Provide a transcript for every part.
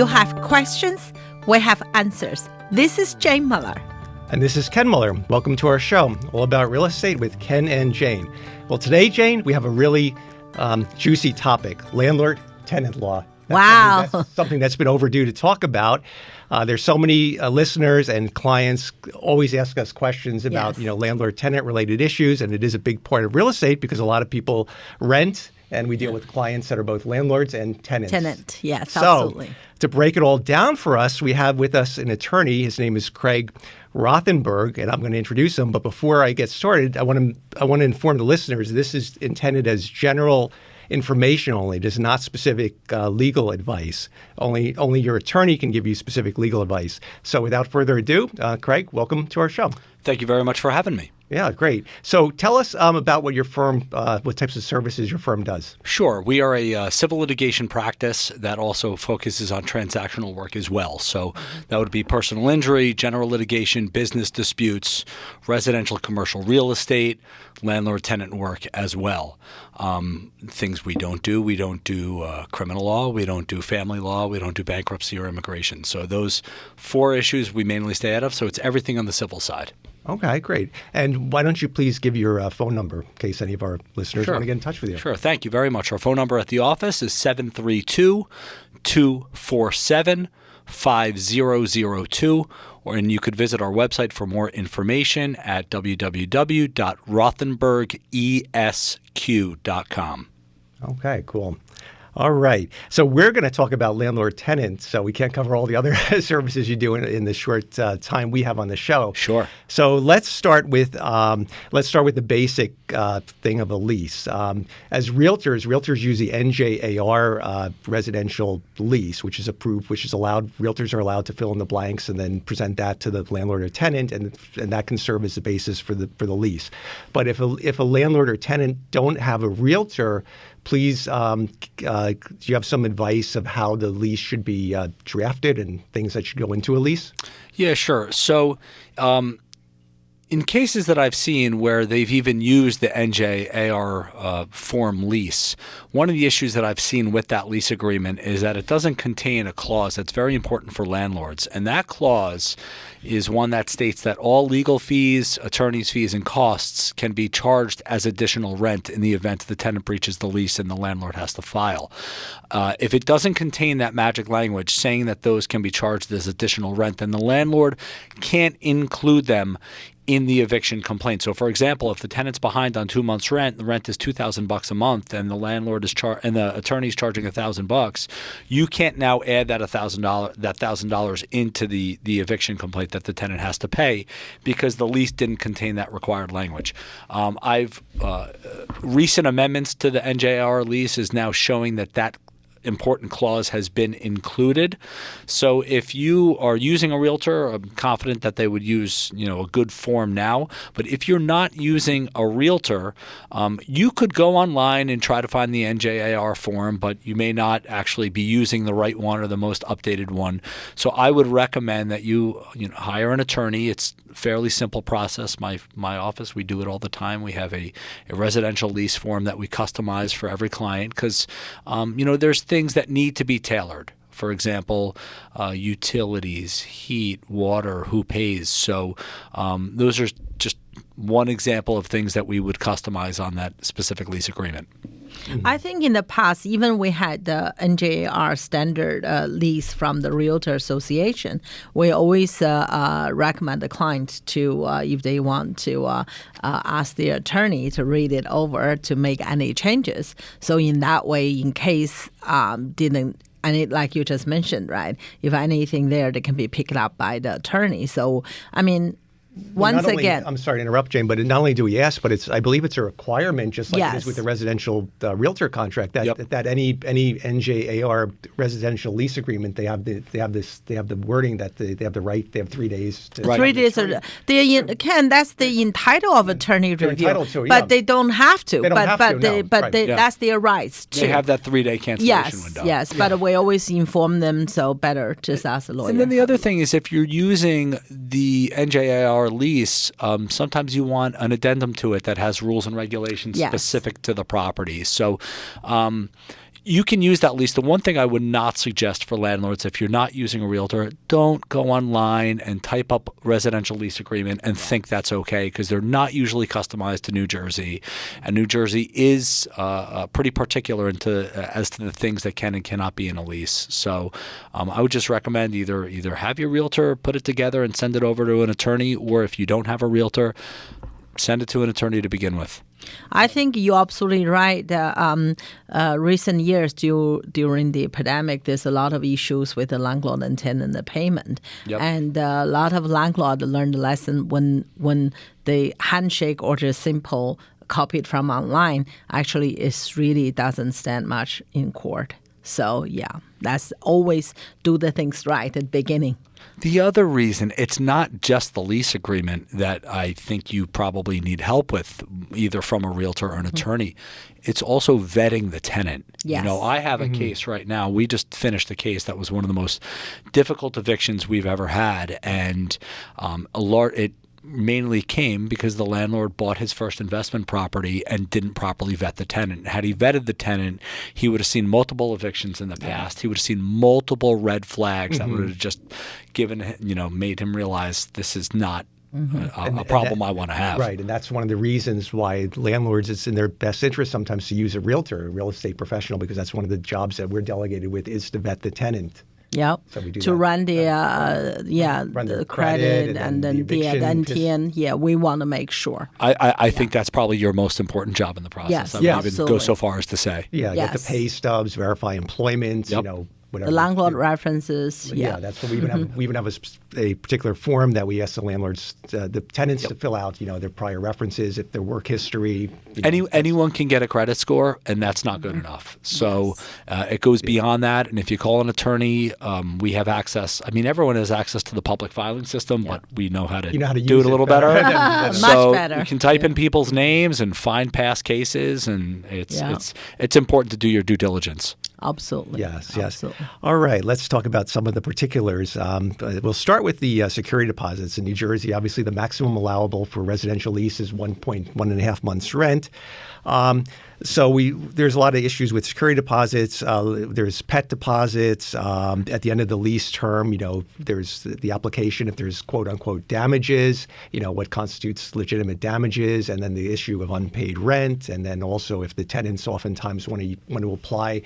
You have questions, we have answers. This is Jane Muller. And this is Ken Muller. Welcome to our show, all about real estate with Ken and Jane. Well, today, Jane, we have a really juicy topic, landlord-tenant law. That's something that's been overdue to talk about. There's so many listeners and clients always ask us questions about, landlord-tenant related issues, and it is a big part of real estate because a lot of people rent, and we deal with clients that are both landlords and tenants. Tenant, yes, absolutely. So, to break it all down for us, we have with us an attorney. His name is Craig Rothenberg, and I'm going to introduce him. But before I get started, I want to inform the listeners this is intended as general information only. It is not specific legal advice. Only your attorney can give you specific legal advice. So without further ado, Craig, welcome to our show. Thank you very much for having me. Yeah, great. So tell us about what your firm, what types of services your firm does. Sure. We are a civil litigation practice that also focuses on transactional work as well. So that would be personal injury, general litigation, business disputes, residential commercial real estate, landlord-tenant work as well. Things we don't do criminal law, we don't do family law, we don't do bankruptcy or immigration. So those four issues we mainly stay out of. So it's everything on the civil side. Okay, great. And why don't you please give your phone number in case any of our listeners want to get in touch with you? Sure. Thank you very much. Our phone number at the office is 732-247-5002, and you could visit our website for more information at www.rothenbergesq.com. Okay, cool. All right. So we're going to talk about landlord-tenant, so we can't cover all the other services you do in the short time we have on the show. Sure. So let's start with the basic thing of a lease. As realtors use the NJAR residential lease, which is approved, which is allowed. Realtors are allowed to fill in the blanks and then present that to the landlord or tenant, and that can serve as the basis for the lease. But if a landlord or tenant don't have a realtor, please, do you have some advice of how the lease should be drafted and things that should go into a lease? Yeah, sure. So in cases that I've seen where they've even used the NJAR form lease, one of the issues that I've seen with that lease agreement is that it doesn't contain a clause that's very important for landlords. And that clause is one that states that all legal fees, attorney's fees, and costs can be charged as additional rent in the event the tenant breaches the lease and the landlord has to file. If it doesn't contain that magic language saying that those can be charged as additional rent, then the landlord can't include them in the eviction complaint. So, for example, if the tenant's behind on 2 months' rent, the rent is $2,000 a month, and the landlord is and the attorney's charging $1,000, you can't now add that $1,000 into the eviction complaint that the tenant has to pay because the lease didn't contain that required language. Recent amendments to the NJR lease is now showing that important clause has been included. So if you are using a realtor, I'm confident that they would use, a good form now. But if you're not using a realtor, you could go online and try to find the NJAR form, but you may not actually be using the right one or the most updated one. So I would recommend that you hire an attorney. It's a fairly simple process. My office, we do it all the time. We have a residential lease form that we customize for every client because, there's things that need to be tailored. For example, utilities, heat, water, who pays. So those are just one example of things that we would customize on that specific lease agreement. Mm-hmm. I think in the past, even we had the NJR standard lease from the Realtor Association. We always recommend the client to, if they want to ask the attorney to read it over to make any changes. So in that way, in case like you just mentioned, right? If anything there, they can be picked up by the attorney. So, once again, I'm sorry to interrupt, Jane, but not only do we ask, but I believe it's a requirement, just like it is with the residential realtor contract, that any NJAR residential lease agreement, they have the wording that they have the right, they have 3 days. 3 days. That's the entitle of attorney review, but they don't have to. That's their rights too. They have that 3-day cancellation window. Yes, but we always inform them, so better just ask a lawyer. And then the other thing is if you're using the NJAR lease, sometimes you want an addendum to it that has rules and regulations specific to the property. So you can use that lease. The one thing I would not suggest for landlords, if you're not using a realtor, don't go online and type up residential lease agreement and think that's okay, because they're not usually customized to New Jersey. And New Jersey is pretty particular as to the things that can and cannot be in a lease. So I would just recommend either have your realtor put it together and send it over to an attorney, or if you don't have a realtor, send it to an attorney to begin with. I think you're absolutely right. Recent years during the pandemic, there's a lot of issues with the landlord and tenant payment. Yep. And a lot of landlords learned the lesson when the handshake or just simple copied from online, actually it really doesn't stand much in court. So yeah, that's always do the things right at the beginning. The other reason, it's not just the lease agreement that I think you probably need help with, either from a realtor or an attorney. It's also vetting the tenant. Yes. I have a case right now. We just finished a case that was one of the most difficult evictions we've ever had, and it mainly came because the landlord bought his first investment property and didn't properly vet the tenant. Had he vetted the tenant, he would have seen multiple evictions in the past. He would have seen multiple red flags that would have just made him realize this is not a problem I want to have. Right, and that's one of the reasons why landlords, it's in their best interest sometimes to use a realtor, a real estate professional, because that's one of the jobs that we're delegated with, is to vet the tenant. Yeah, so we do to that. run the credit and then the NTN. Yeah, we want to make sure. I think that's probably your most important job in the process. Yes, I would even absolutely. go so far as to say. Yeah, Yes. get the pay stubs, verify employment, Yep. Whatever. The landlord references. Yeah, that's what we even have a particular form that we ask the landlords, the tenants to fill out, their prior references, if their work history. Anyone can get a credit score, and that's not good enough. So it goes beyond that. And if you call an attorney, we have access. I mean, everyone has access to the public filing system, but we know how to, do it a little better. Much better. You can type in people's names and find past cases, and it's important to do your due diligence. Absolutely. Yes. Absolutely. All right. Let's talk about some of the particulars. We'll start with the security deposits. In New Jersey, obviously, the maximum allowable for residential lease is 1.5 months rent. So there's a lot of issues with security deposits. There's pet deposits. At the end of the lease term, there's the application if there's quote unquote damages, what constitutes legitimate damages, and then the issue of unpaid rent, and then also if the tenants oftentimes want to apply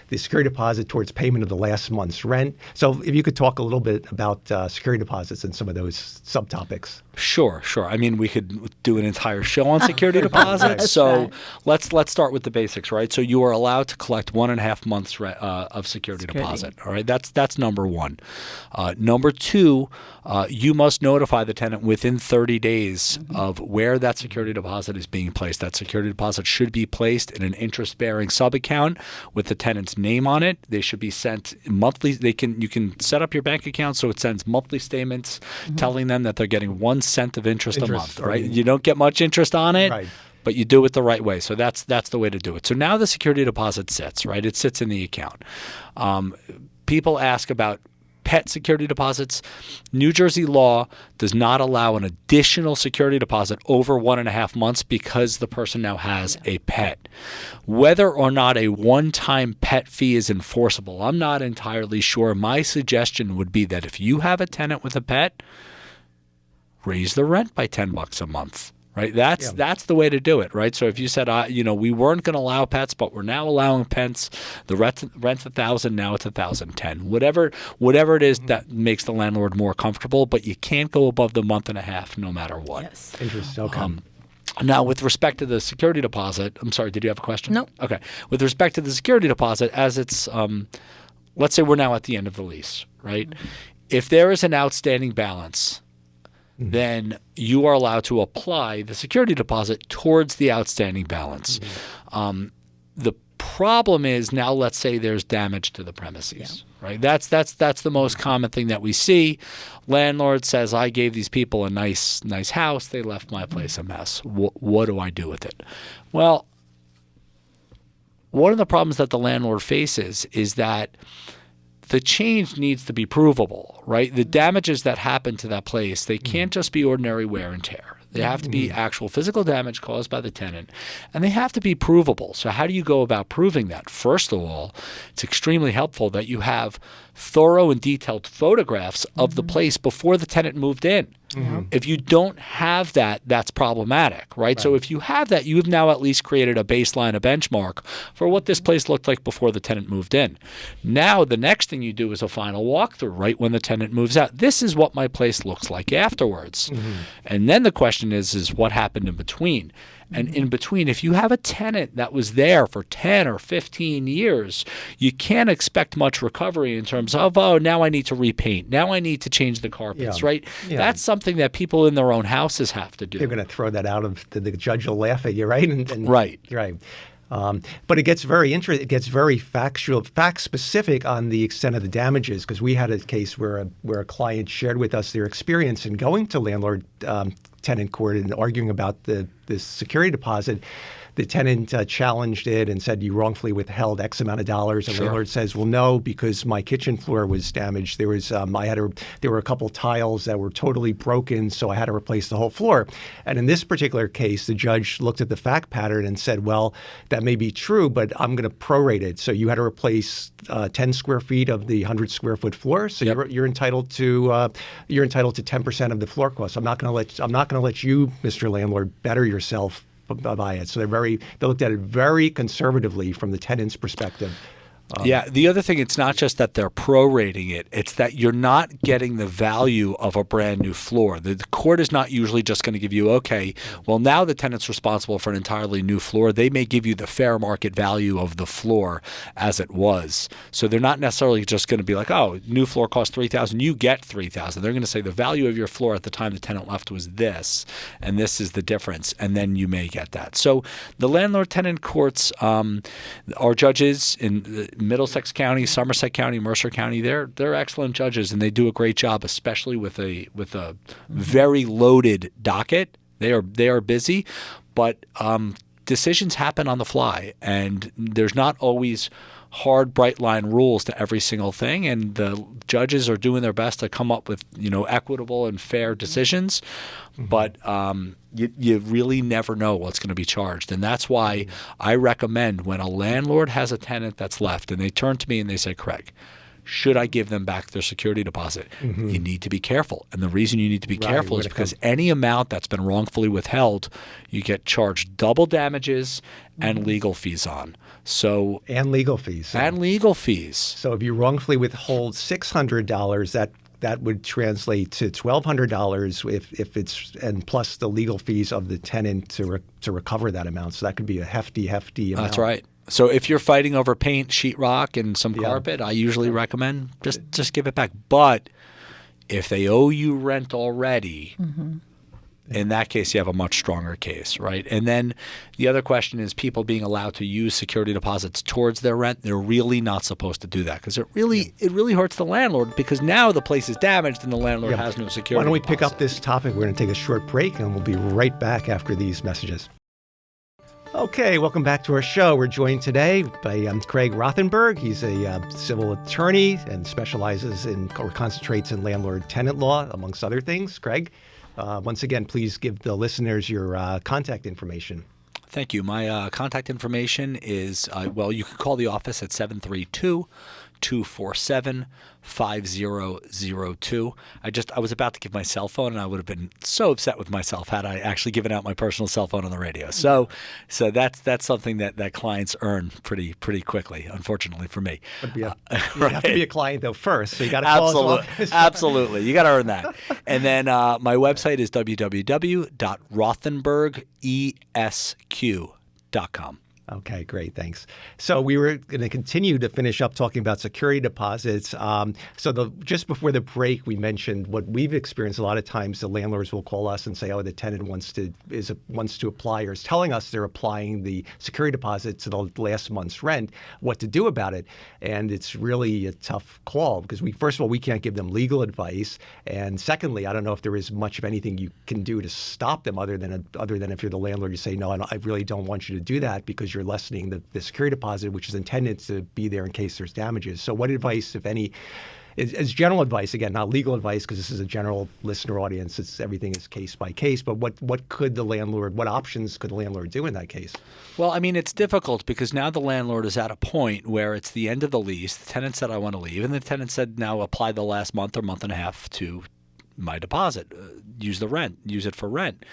the security deposit towards payment of the last month's rent. So if you could talk a little bit about security deposits and some of those subtopics. Sure. I mean, we could do an entire show on security deposits. So let's start with the basics, right? So you are allowed to collect 1.5 months of security deposit. All right, that's number one. Number two, you must notify the tenant within 30 days of where that security deposit is being placed. That security deposit should be placed in an interest-bearing sub-account with the tenant's name on it. They should be sent monthly. You can set up your bank account so it sends monthly statements telling them that they're getting 1 cent of interest a month, right? You don't get much interest on it, right, but you do it the right way. So that's the way to do it. So now the security deposit sits, right? It sits in the account. People ask about pet security deposits. New Jersey law does not allow an additional security deposit over 1.5 months because the person now has a pet. Whether or not a one-time pet fee is enforceable, I'm not entirely sure. My suggestion would be that if you have a tenant with a pet, raise the rent by $10 a month. Right, that's the way to do it. Right, so if you said, we weren't going to allow pets, but we're now allowing pets. The rent's $1,000, now it's $1,010. Whatever it is that makes the landlord more comfortable, but you can't go above the 1.5 months, no matter what. Yes. Interesting. Okay. Now, with respect to the security deposit, I'm sorry, did you have a question? No. Okay. With respect to the security deposit, as it's, let's say we're now at the end of the lease, right? If there is an outstanding balance, then you are allowed to apply the security deposit towards the outstanding balance. The problem is now, let's say there's damage to the premises, right? That's the most common thing that we see. Landlord says, I gave these people a nice house. They left my place a mess. What do I do with it? Well, one of the problems that the landlord faces is that the change needs to be provable, right? The damages that happen to that place, they can't just be ordinary wear and tear. They have to be actual physical damage caused by the tenant, and they have to be provable. So how do you go about proving that? First of all, it's extremely helpful that you have thorough and detailed photographs of the place before the tenant moved in. If you don't have that, that's problematic, right? So if you have that, you have now at least created a baseline, a benchmark for what this place looked like before the tenant moved in. Now, the next thing you do is a final walkthrough, right when the tenant moves out. This is what my place looks like afterwards. And then the question is what happened in between? And in between, if you have a tenant that was there for 10 or 15 years, you can't expect much recovery in terms of, oh, now I need to repaint. Now I need to change the carpets, right? That's something that people in their own houses have to do. They're going to throw that out of the judge will laugh at you, right? Right. Right. But it gets very interesting. It gets very factual, fact specific on the extent of the damages. Because we had a case where a client shared with us their experience in going to landlord tenant court and arguing about this security deposit. The tenant challenged it and said, you wrongfully withheld X amount of dollars. And the landlord says, well, no, because my kitchen floor was damaged. There was there were a couple tiles that were totally broken, so I had to replace the whole floor. And in this particular case, the judge looked at the fact pattern and said, well, that may be true, but I'm going to prorate it. So you had to replace 10 square feet of the 100 square foot floor. So you're entitled to 10% of the floor cost. I'm not going to let you, Mr. Landlord, better yourself by it. So they looked at it very conservatively from the tenant's perspective. The other thing, it's not just that they're prorating it, it's that you're not getting the value of a brand new floor. The court is not usually just going to give you, okay, well, now the tenant's responsible for an entirely new floor. They may give you the fair market value of the floor as it was. So they're not necessarily just going to be like, oh, new floor costs $3,000, you get $3,000. They're going to say the value of your floor at the time the tenant left was this, and this is the difference, and then you may get that. So the landlord-tenant courts, our judges in Middlesex County, Somerset County, Mercer County, they're excellent judges, and they do a great job, especially with a very loaded docket. They are busy, but decisions happen on the fly, and there's not always hard, bright line rules to every single thing, and the judges are doing their best to come up with equitable and fair decisions. But you really never know what's going to be charged. And that's why I recommend when a landlord has a tenant that's left and they turn to me and they say, Craig, should I give them back their security deposit? You need to be careful. And the reason you need to be careful is because any amount that's been wrongfully withheld, you get charged double damages and legal fees on. And legal fees. So if you wrongfully withhold $600, that would translate to $1,200 if it's, and plus the legal fees of the tenant to recover that amount. So that could be a hefty amount. That's right. So if you're fighting over paint, sheetrock, and some carpet, I usually recommend just give it back. But if they owe you rent already, in that case, you have a much stronger case, right? And then the other question is people being allowed to use security deposits towards their rent. They're really not supposed to do that because it really hurts the landlord because now the place is damaged and the landlord has no security. Why don't we pick up this topic? We're going to take a short break and we'll be right back after these messages. Okay, welcome back to our show. We're joined today by Craig Rothenberg. He's a civil attorney and specializes in or concentrates in landlord-tenant law, amongst other things. Craig, once again, please give the listeners your contact information. Thank you. My contact information is, you can call the office at 732-247-5002. I was about to give my cell phone, and I would have been so upset with myself had I actually given out my personal cell phone on the radio. So that's something that clients earn pretty quickly, unfortunately for me. You have to be a client though first, so you got to call us. Absolutely, you got to earn that. And then my website is www.rothenbergesq.com. Okay, great. Thanks. So we were going to continue to finish up talking about security deposits. Just before the break, we mentioned what we've experienced a lot of times. The landlords will call us and say, "Oh, the tenant wants to apply or is telling us they're applying the security deposit to the last month's rent. What to do about it?" And it's really a tough call because first of all, we can't give them legal advice, and secondly, I don't know if there is much of anything you can do to stop them other than if you're the landlord, you say, "No, I really don't want you to do that," because you're lessening the security deposit, which is intended to be there in case there's damages. So what advice, if any, as general advice, again, not legal advice, because this is a general listener audience. Everything is case by case. But what options could the landlord do in that case? Well, I mean, it's difficult because now the landlord is at a point where it's the end of the lease. The tenant said, I want to leave. And the tenant said, now apply the last month or month and a half to my deposit. Use the rent. Use it for rent.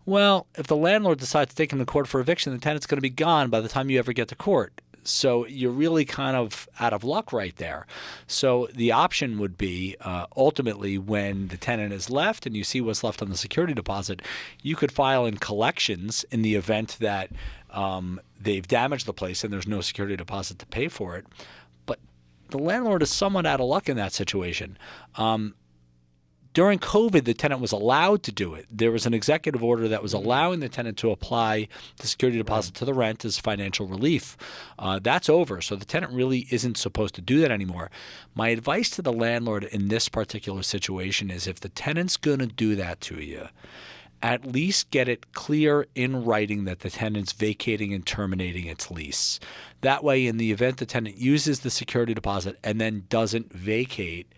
Well, if the landlord decides to take him to court for eviction, the tenant's going to be gone by the time you ever get to court. So you're really kind of out of luck right there. So the option would be ultimately when the tenant is left and you see what's left on the security deposit, you could file in collections in the event that they've damaged the place and there's no security deposit to pay for it. But the landlord is somewhat out of luck in that situation. During COVID, the tenant was allowed to do it. There was an executive order that was allowing the tenant to apply the security deposit to the rent as financial relief. That's over, so the tenant really isn't supposed to do that anymore. My advice to the landlord in this particular situation is if the tenant's going to do that to you, at least get it clear in writing that the tenant's vacating and terminating its lease. That way, in the event the tenant uses the security deposit and then doesn't vacate,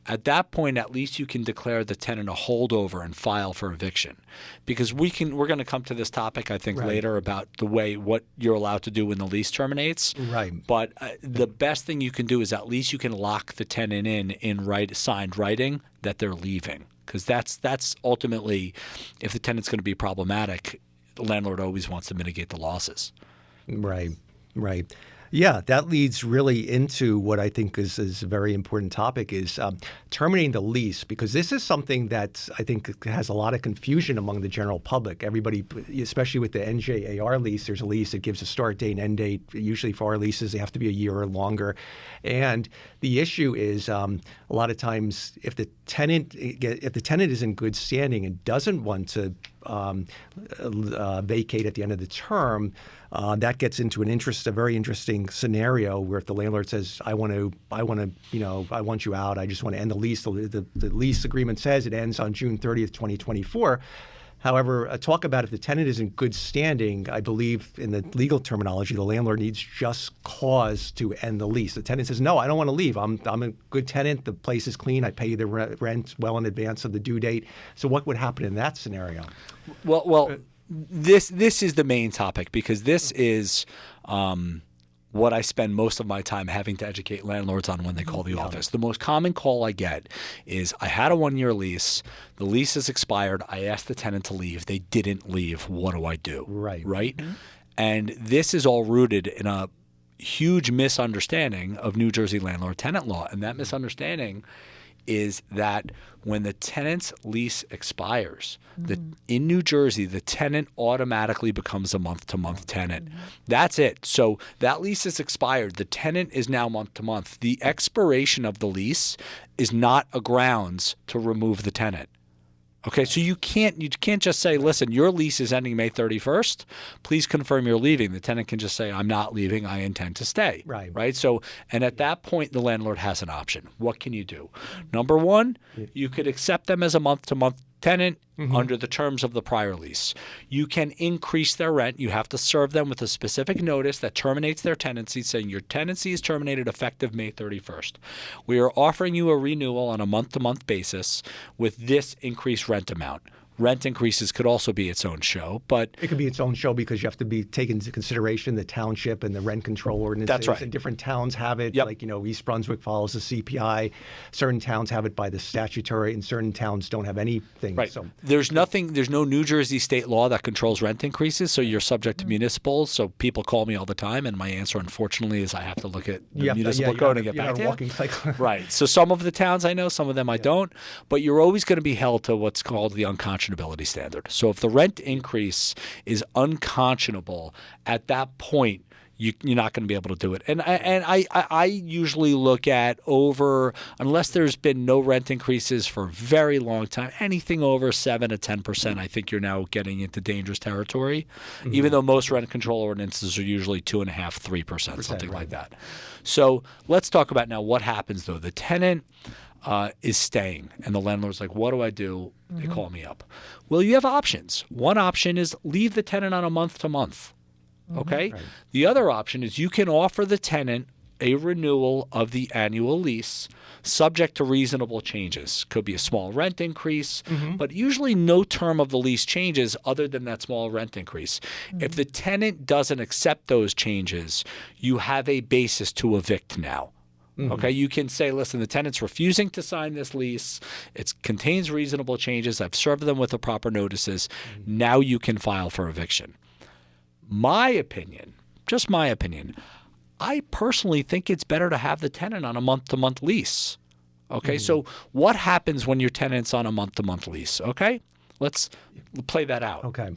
at that point, at least you can declare the tenant a holdover and file for eviction. Because we're going to come to this topic, I think, later about what you're allowed to do when the lease terminates. Right. But the best thing you can do is at least you can lock the tenant in signed writing that they're leaving. Because that's ultimately, if the tenant's going to be problematic, the landlord always wants to mitigate the losses. Right. Yeah, that leads really into what I think is a very important topic is terminating the lease, because this is something that I think has a lot of confusion among the general public. Everybody, especially with the NJAR lease, there's a lease that gives a start date and end date. Usually for our leases, they have to be a year or longer. And the issue is a lot of times if the tenant is in good standing and doesn't want to vacate at the end of the term, that gets into a very interesting scenario where if the landlord says, I want you out, I just want to end the lease. The lease agreement says it ends on June 30th, 2024. However, talk about if the tenant is in good standing, I believe in the legal terminology, the landlord needs just cause to end the lease. The tenant says, no, I don't want to leave. I'm a good tenant. The place is clean. I pay you the rent well in advance of the due date. So what would happen in that scenario? Well, this is the main topic, because this is what I spend most of my time having to educate landlords on when they call the office. The most common call I get is, I had a 1-year lease. The lease is expired. I asked the tenant to leave. They didn't leave. What do I do? Right? Mm-hmm. And this is all rooted in a huge misunderstanding of New Jersey landlord-tenant law. And that misunderstanding is that when the tenant's lease expires, in New Jersey, the tenant automatically becomes a month-to-month tenant. That's it. So that lease is expired. The tenant is now month-to-month. The expiration of the lease is not a grounds to remove the tenant. Okay, so you can't just say, listen, your lease is ending May 31st. Please confirm you're leaving. The tenant can just say, I'm not leaving. I intend to stay. Right. So, and at that point, the landlord has an option. What can you do? Number one, you could accept them as a month-to-month tenant under the terms of the prior lease. You can increase their rent. You have to serve them with a specific notice that terminates their tenancy, saying your tenancy is terminated effective May 31st. We are offering you a renewal on a month-to-month basis with this increased rent amount. Rent increases could also be its own show, but it could be its own show because you have to be taken into consideration the township and the rent control ordinances. That's right. And different towns have it. Yep. Like, East Brunswick follows the CPI. Certain towns have it by the statutory, and certain towns don't have anything. Right. So there's no New Jersey state law that controls rent increases, so you're subject to municipals. So people call me all the time, and my answer, unfortunately, is I have to look at the municipal code and get back to you. Walking cycle. Right. So some of the towns I know, some of them I don't, but you're always going to be held to what's called the unconscionability standard. So if the rent increase is unconscionable, at that point, you're not going to be able to do it. And I usually look at unless there's been no rent increases for a very long time, anything over 7 to 10%, I think you're now getting into dangerous territory, even though most rent control ordinances are usually 2.5%, 3%, something like that. So let's talk about now what happens, though. The tenant is staying, and the landlord's like, what do I do? They call me up. Well, you have options. One option is leave the tenant on a month-to-month. Okay? Right. The other option is you can offer the tenant a renewal of the annual lease subject to reasonable changes. Could be a small rent increase, but usually no term of the lease changes other than that small rent increase. If the tenant doesn't accept those changes, you have a basis to evict now. Okay, you can say, listen, the tenant's refusing to sign this lease. It contains reasonable changes. I've served them with the proper notices. Now you can file for eviction. My opinion, just my opinion, I personally think it's better to have the tenant on a month-to-month lease. Okay, so what happens when your tenant's on a month-to-month lease? Okay, let's play that out. Okay.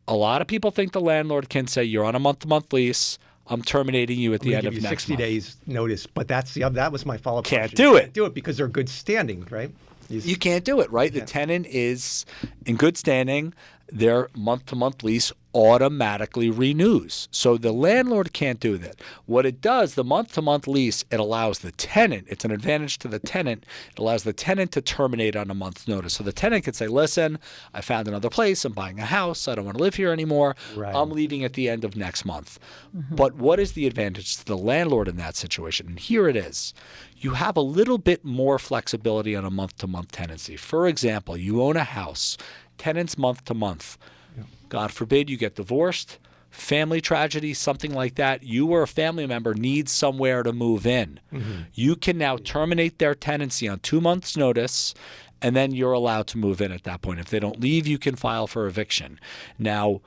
A lot of people think the landlord can say, you're on a month-to-month lease. I'm terminating you at the end of next 60 month. days notice, but that was my follow-up Can't question. do it. Can't do it because they're good standing, right? You can't do it, right? The tenant is in good standing. Their month-to-month lease automatically renews. So the landlord can't do that. What it does, the month-to-month lease, it allows the tenant, it's an advantage to the tenant, it allows the tenant to terminate on a month's notice. So the tenant can say, listen, I found another place, I'm buying a house, I don't want to live here anymore, I'm leaving at the end of next month. But what is the advantage to the landlord in that situation? And here it is. You have a little bit more flexibility on a month-to-month tenancy. For example, you own a house, tenants month to month. God forbid you get divorced, family tragedy, something like that. You or a family member needs somewhere to move in. You can now terminate their tenancy on 2 months' notice, and then you're allowed to move in at that point. If they don't leave, you can file for eviction. Now,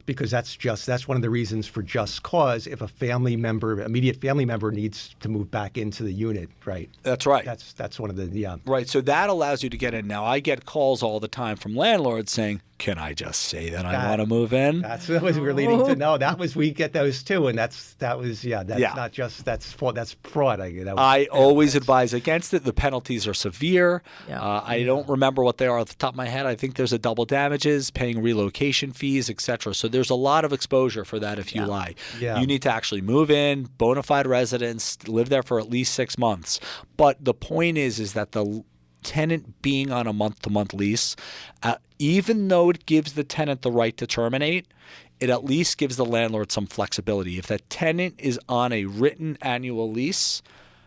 because that's one of the reasons for just cause if a family member, immediate family member needs to move back into the unit, right? That's right. That's one of the Right. So that allows you to get in. Now I get calls all the time from landlords saying, can I just say that I want to move in? That's what we're leading to. No, we get those too, and that's not just that's fraud. I always advise against it. The penalties are severe. I don't remember what they are off the top of my head. I think there's a double damages, paying relocation fees, etc. So there's a lot of exposure for that if you lie. You need to actually move in, bona fide residence, live there for at least 6 months. But the point is that the tenant being on a month-to-month lease, even though it gives the tenant the right to terminate, it at least gives the landlord some flexibility. If the tenant is on a written annual lease,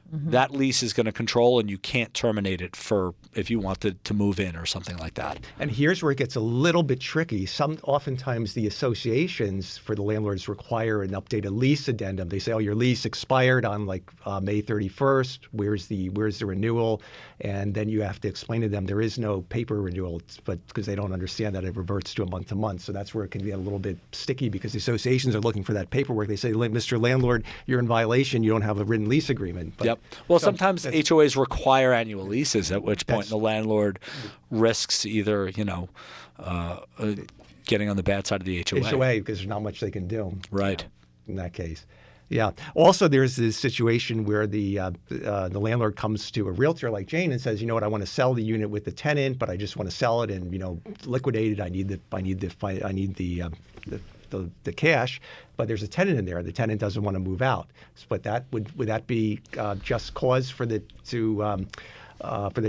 that lease is going to control, and you can't terminate it for if you wanted to move in or something like that. And here's where it gets a little bit tricky. Oftentimes the associations for the landlords require an updated lease addendum. They say, "Oh, your lease expired on May 31st. Where's the renewal?" And then you have to explain to them there is no paper renewal, but because they don't understand that it reverts to a month to month. So that's where it can get a little bit sticky because the associations are looking for that paperwork. They say, "Mr. Landlord, you're in violation. You don't have a written lease agreement." But Well, sometimes HOAs require annual leases, at which point the landlord risks either, getting on the bad side of the HOA. Because there's not much they can do. Right. In that case. Yeah. Also, there's this situation where the landlord comes to a realtor like Jane and says, "You know what? I want to sell the unit with the tenant, but I just want to sell it and liquidate it. I need the cash, but there's a tenant in there. The tenant doesn't want to move out. But would that be just cause for the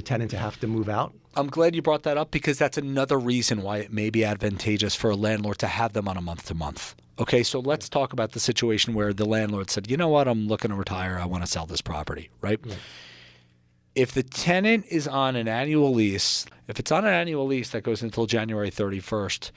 tenant to have to move out?" I'm glad you brought that up because that's another reason why it may be advantageous for a landlord to have them on a month-to-month. Okay, so let's talk about the situation where the landlord said, "You know what? I'm looking to retire. I want to sell this property," right? If the tenant is on an annual lease, if it's on an annual lease that goes until January 31st,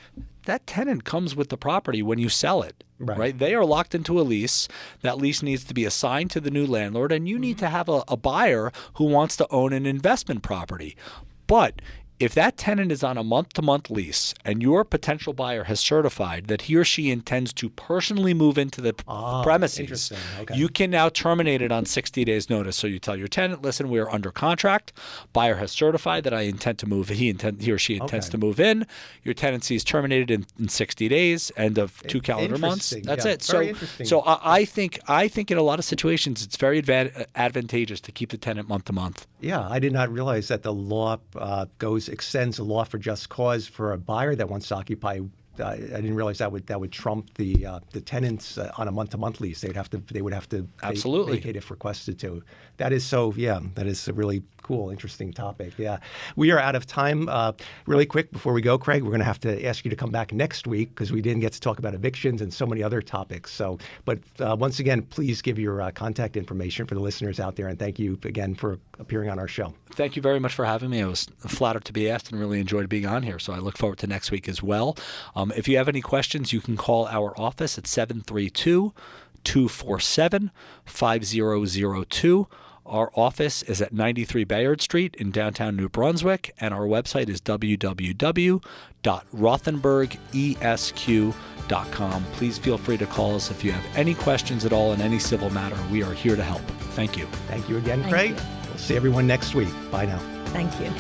that tenant comes with the property when you sell it, right? They are locked into a lease. That lease needs to be assigned to the new landlord, and you need to have a buyer who wants to own an investment property. But if that tenant is on a month-to-month lease and your potential buyer has certified that he or she intends to personally move into the premises, you can now terminate it on 60 days notice. So you tell your tenant, listen, we are under contract. Buyer has certified that I intend to move. He or she intends to move in. Your tenancy is terminated in 60 days, end of 2 calendar months. That's it. So I think in a lot of situations it's very advantageous to keep the tenant month to month. Yeah, I did not realize that the law extends a law for just cause for a buyer that wants to occupy I didn't realize that would trump the tenants on a month-to-month lease. They would have to Absolutely vacate if requested to. That is so. Yeah, that is a really cool, interesting topic. Yeah, we are out of time. Really quick before we go, Craig, we're going to have to ask you to come back next week because we didn't get to talk about evictions and so many other topics. So, but once again, please give your contact information for the listeners out there, and thank you again for appearing on our show. Thank you very much for having me. I was flattered to be asked and really enjoyed being on here. So I look forward to next week as well. If you have any questions, you can call our office at 732-247-5002. Our office is at 93 Bayard Street in downtown New Brunswick, and our website is www.rothenbergesq.com. Please feel free to call us if you have any questions at all in any civil matter. We are here to help. Thank you. Thank you again, Thank Craig. you. We'll see everyone next week. Bye now. Thank you.